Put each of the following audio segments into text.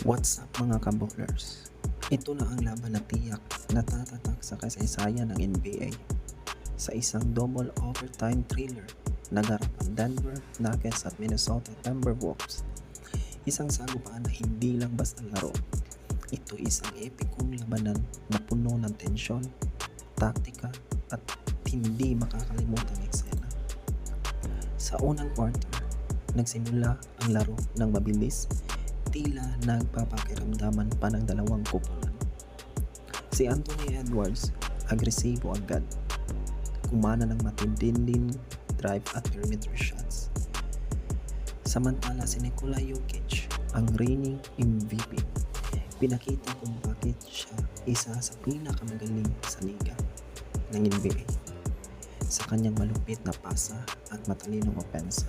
What's up mga kabowlers? Ito na ang laban na tiyak na tatatak sa kasaysayan ng NBA. Sa isang double overtime thriller, nagarap ang Denver Nuggets at Minnesota Timberwolves. Isang sagupaan na hindi lang basta laro. Ito isang epikong labanan na puno ng tensyon, taktika at hindi makakalimutang eksena. Sa unang quarter, nagsimula ang laro ng mabilis, tila nagpapakiramdaman pa ng dalawang kupunan. Si Anthony Edwards, agresibo agad, kumana ng matinding drive at perimeter shots. Samantala si Nikola Jokic, ang reigning MVP, pinakita kung bakit siya isa sa pinakamagaling sa liga ng NBA sa kanyang malupit na pasa at matalinong opensa.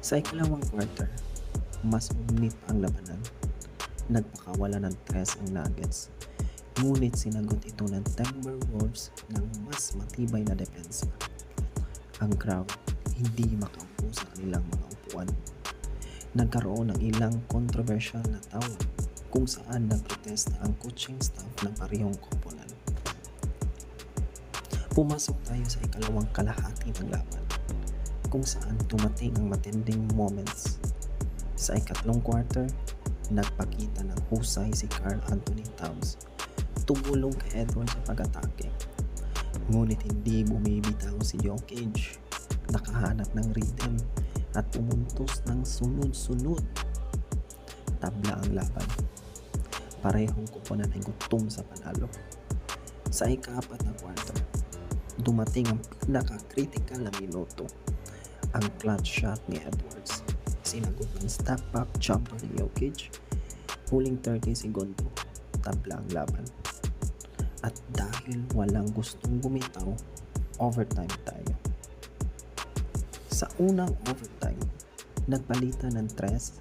Sa ikalawang quarter, mas uminit ang labanan. Nagpakawala ng tres ang Nuggets, ngunit sinagot ito ng Timberwolves ng mas matibay na depensa. Ang crowd hindi makaupo sa kanilang mga upuan. Nagkaroon ng ilang kontrobersyal na tawag kung saan nagprotesta ang coaching staff ng parehong koponan. Pumasok tayo sa ikalawang kalahati ng laban, kung saan tumating ang matinding moments. Sa ikatlong quarter, nagpakita ng husay si Karl Anthony Towns. Tumulong kay Edwards sa pag-atake. Ngunit hindi bumibitaw si Jokic. Nakahanap ng rhythm at pumuntos ng sunod-sunod. Tabla ang laban. Parehong kupunan ay gutom sa panalo. Sa ika-4 na quarter, dumating ang pinaka-critical na minuto. Ang clutch shot ni Edwards. Sinagot ng step-back jumper ni Jokic. Huling 30 segundo, tabla ang laban. At dahil walang gustong bumitaw, overtime tayo. Sa unang overtime, nagpalitan ng tres,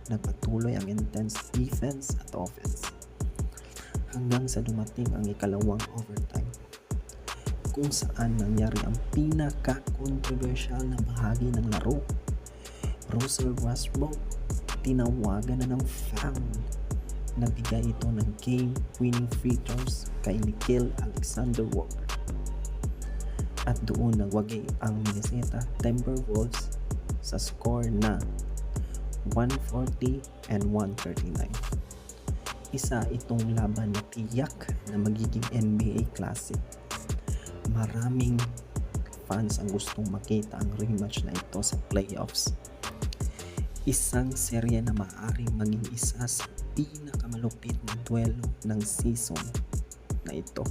nagpatuloy ang intense defense at offense. Hanggang sa dumating ang ikalawang overtime, kung saan nangyari ang pinaka-controversial na bahagi ng laro. Russell Westbrook, tinawagan na ng foul. Nagbigay ito ng game-winning free throws kay Nickeil Alexander-Walker. At doon nagwagi ang Minnesota Timberwolves sa score na 140 and 139. Isa itong laban na tiyak na magiging NBA Classic. Maraming fans ang gustong makita ang rematch na ito sa playoffs. Isang serye na maaaring maging isa sa pinakamalupit na duelo ng season na ito.